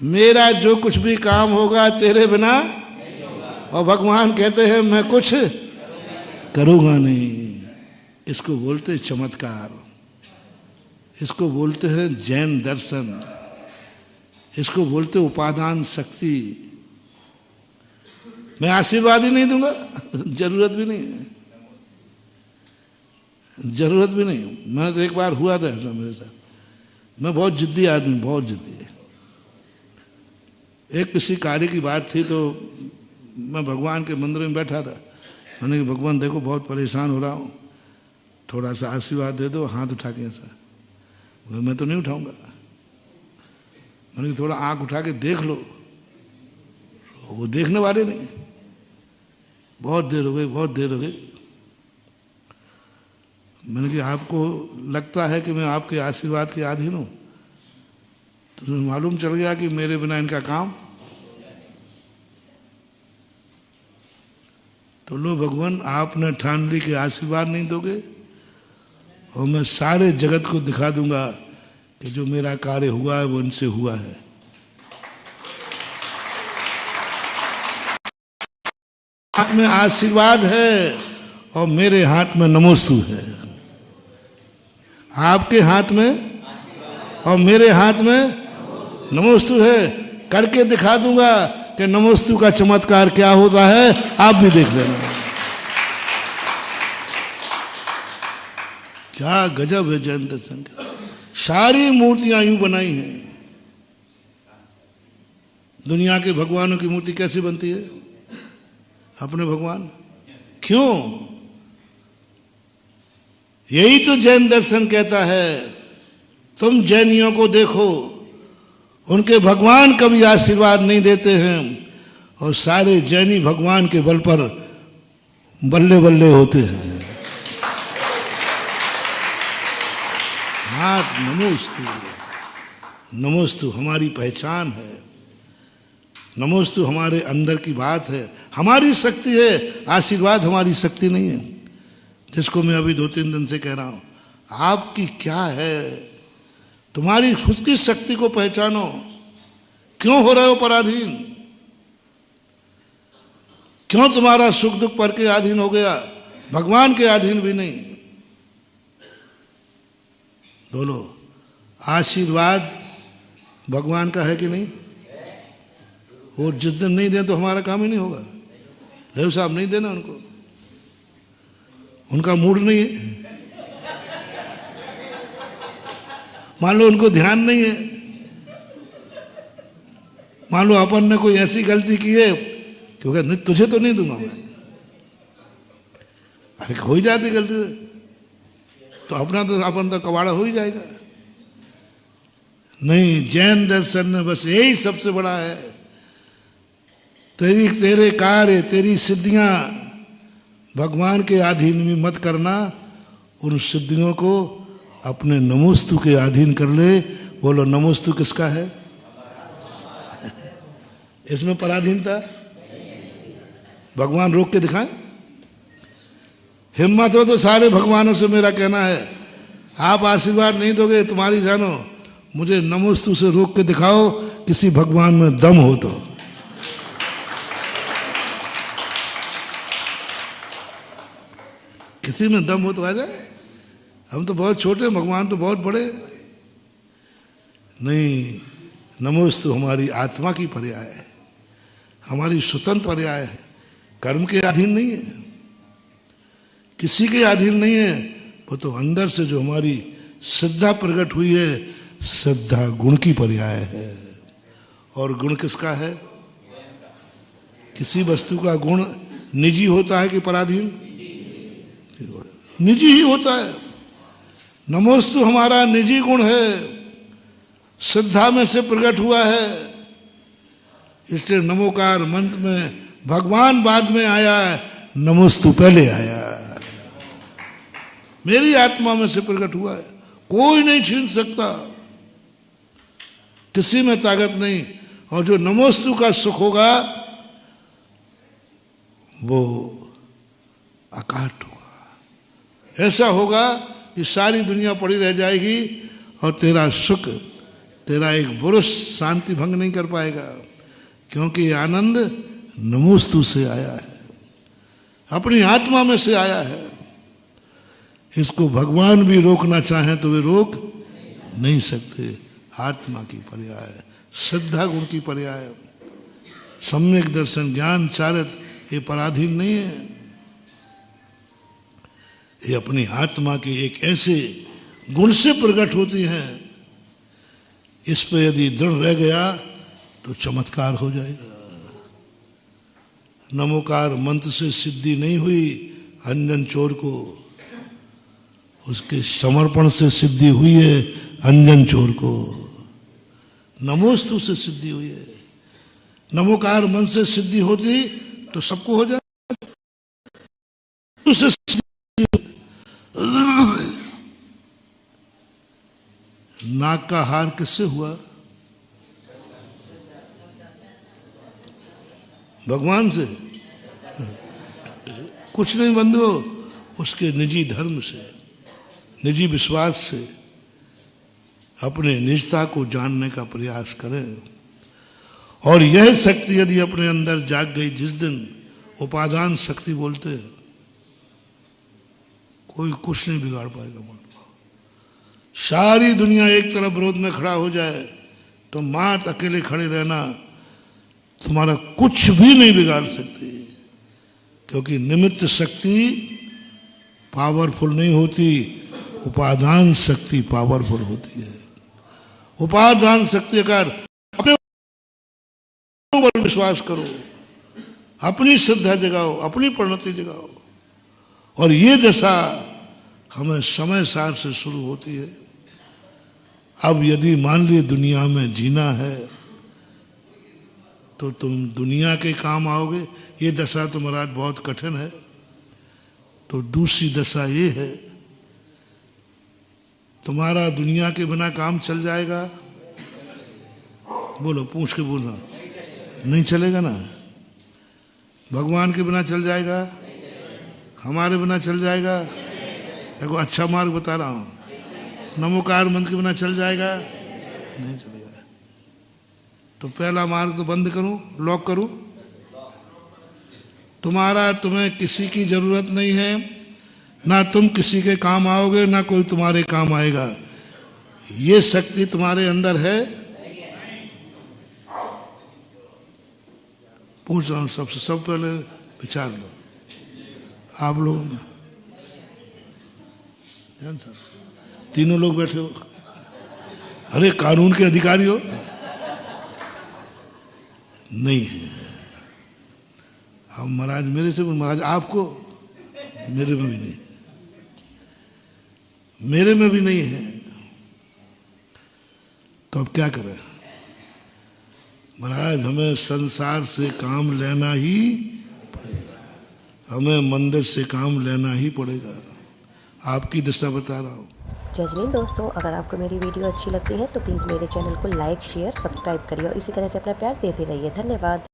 मेरा जो कुछ भी काम होगा तेरे बिना, और भगवान कहते हैं मैं कुछ करूँगा नहीं। इसको बोलते चमत्कार, इसको बोलते हैं जैन दर्शन, इसको बोलते उपादान शक्ति। मैं आशीर्वाद ही नहीं दूंगा, जरूरत भी नहीं है, जरूरत भी नहीं। मैंने तो एक बार हुआ था ऐसा मेरे साथ। मैं बहुत जिद्दी आदमी, बहुत जिद्दी है। एक किसी कार्य की बात थी तो मैं भगवान के मंदिर में बैठा था। मैंने कहा भगवान देखो बहुत परेशान हो रहा हूँ, थोड़ा सा आशीर्वाद दे दो, हाथ उठा के ऐसा। मैं तो नहीं उठाऊंगा। मैंने कहा थोड़ा आँख उठा के देख लो। वो देखने वाले नहीं। बहुत देर हो गई, बहुत देर हो गई। मैंने कहा आपको लगता है कि मैं आपके आशीर्वाद के अधीन हूँ? तो तुम्हें मालूम चल गया कि मेरे बिना इनका काम। तो लो भगवान, आपने ठान ली कि आशीर्वाद नहीं दोगे, और मैं सारे जगत को दिखा दूंगा कि जो मेरा कार्य हुआ है वो इनसे हुआ है। हाथ में आशीर्वाद है और मेरे हाथ में नमोस्तु है। आपके हाथ में और मेरे हाथ में नमोस्तु है। करके दिखा दूंगा कि नमोस्तु का चमत्कार क्या होता है, आप भी देख लेना। क्या गजब है जैन दर्शन का। सारी मूर्तियां यूं बनाई हैं। दुनिया के भगवानों की मूर्ति कैसे बनती है? अपने भगवान। क्यों? यही तो जैन दर्शन कहता है। तुम जैनियों को देखो, उनके भगवान कभी आशीर्वाद नहीं देते हैं, और सारे जैनी भगवान के बल पर बल्ले बल्ले होते हैं। हाथ नमोस्तु, नमोस्तु हमारी पहचान है। नमोस्तु हमारे अंदर की बात है, हमारी शक्ति है। आशीर्वाद हमारी शक्ति नहीं है, जिसको मैं अभी 2-3 दिन से कह रहा हूं। आपकी क्या है? तुम्हारी खुद की शक्ति को पहचानो। क्यों हो रहे हो पराधीन? क्यों तुम्हारा सुख दुख पर के अधीन हो गया, भगवान के अधीन भी नहीं? बोलो, आशीर्वाद भगवान का है कि नहीं? और जिस दिन नहीं दे तो हमारा काम ही नहीं होगा। लेव साहब नहीं देना उनको, उनका मूड नहीं है। मान लो उनको ध्यान नहीं है, मान लो अपन ने कोई ऐसी गलती की है क्योंकि नहीं, तुझे तो नहीं दूंगा मैं। अरे हो ही जाती गलती तो अपन तो कबाड़ा हो ही जाएगा। नहीं, जैन दर्शन में बस यही सबसे बड़ा है। तेरे कार्य, तेरी सिद्धियां भगवान के अधीन में मत करना, उन सिद्धियों को अपने नमोस्तु के अधीन कर ले। बोलो, नमोस्तु किसका है? इसमें पराधीनता भगवान रोक के दिखाएं। हिम्मत हो तो सारे भगवानों से मेरा कहना है, आप आशीर्वाद नहीं दोगे तुम्हारी जानो, मुझे नमोस्तु से रोक के दिखाओ किसी भगवान में दम हो तो। किसी में दम हो तो आ जाए। हम तो बहुत छोटे, भगवान तो बहुत बड़े। नहीं, नमोस्तु हमारी आत्मा की पर्याय है, हमारी स्वतंत्र पर्याय है। कर्म के अधीन नहीं है, किसी के अधीन नहीं है। वो तो अंदर से जो हमारी श्रद्धा प्रकट हुई है, श्रद्धा गुण की पर्याय है। और गुण किसका है? किसी वस्तु का गुण निजी होता है कि पराधीन? निजी ही होता है। नमोस्तु हमारा निजी गुण है, श्रद्धा में से प्रकट हुआ है। इसलिए नमोकार मंत्र में भगवान बाद में आया है, नमोस्तु पहले आया। मेरी आत्मा में से प्रकट हुआ है, कोई नहीं छीन सकता, किसी में ताकत नहीं। और जो नमोस्तु का सुख होगा वो अकाट होगा। ऐसा होगा कि सारी दुनिया पड़ी रह जाएगी और तेरा सुख, तेरा एक पुरुष शांति भंग नहीं कर पाएगा, क्योंकि ये आनंद नमोस्तु से आया है, अपनी आत्मा में से आया है। इसको भगवान भी रोकना चाहें तो वे रोक नहीं सकते। आत्मा की पर्याय, श्रद्धा गुण की पर्याय, सम्यक दर्शन, ज्ञान, चारित्र, ये पराधीन नहीं है। ये अपनी आत्मा के एक ऐसे गुण से प्रकट होती हैं, इस पे यदि दृढ़ रह गया तो चमत्कार हो जाएगा। नमोकार मंत्र से सिद्धि नहीं हुई अंजन चोर को, उसके समर्पण से सिद्धि हुई है अंजन चोर को। नमोस्तु से सिद्धि हुई है। नमोकार मन से सिद्धि होती तो सबको हो जाए। नाक का हार किससे हुआ? भगवान से। कुछ नहीं बंधु, उसके निजी धर्म से, निजी विश्वास से अपने निजता को जानने का प्रयास करें। और यह शक्ति यदि अपने अंदर जाग गई, जिस दिन उपादान शक्ति बोलते हैं, कोई कुछ नहीं बिगाड़ पाएगा। मान लो सारी दुनिया एक तरफ विरोध में खड़ा हो जाए तो मात अकेले खड़े रहना तुम्हारा कुछ भी नहीं बिगाड़ सकती, क्योंकि निमित्त शक्ति पावरफुल नहीं होती, उपादान शक्ति पावरफुल होती है। उपादान शक्ति अगर अपने ऊपर विश्वास करो, अपनी श्रद्धा जगाओ, अपनी परिणति जगाओ, और ये दशा हमें समय सार से शुरू होती है। अब यदि मान लीजिए दुनिया में जीना है तो तुम दुनिया के काम आओगे, ये दशा तो महाराज बहुत कठिन है। तो दूसरी दशा ये है, तुम्हारा दुनिया के बिना काम चल जाएगा? बोलो, पूछ के बोलना। नहीं चलेगा ना। भगवान के बिना चल जाएगा? हमारे बिना चल जाएगा? देखो अच्छा मार्ग बता रहा हूँ। नमोकार मंत्र के बिना चल जाएगा? नहीं चलेगा। तो पहला मार्ग तो बंद करूं, लॉक करूं। तुम्हें किसी की जरूरत नहीं है, ना तुम किसी के काम आओगे, ना कोई तुम्हारे काम आएगा। ये शक्ति तुम्हारे अंदर है? पूछ रहा हूं सबसे, सब पहले विचार लो आप लोगों में। तीनों लोग बैठे हो, अरे कानून के अधिकारी हो? नहीं है। अब महाराज मेरे से, महाराज आपको, मेरे में भी नहीं है, मेरे में भी नहीं है। तो अब क्या करें महाराज? हमें संसार से काम लेना ही पड़ेगा, हमें मंदिर से काम लेना ही पड़ेगा। आपकी दिशा बता रहा हूँ। जय हिंद दोस्तों, अगर आपको मेरी वीडियो अच्छी लगती है तो प्लीज़ मेरे चैनल को लाइक, शेयर, सब्सक्राइब करिए और इसी तरह से अपना प्यार देते रहिए। धन्यवाद।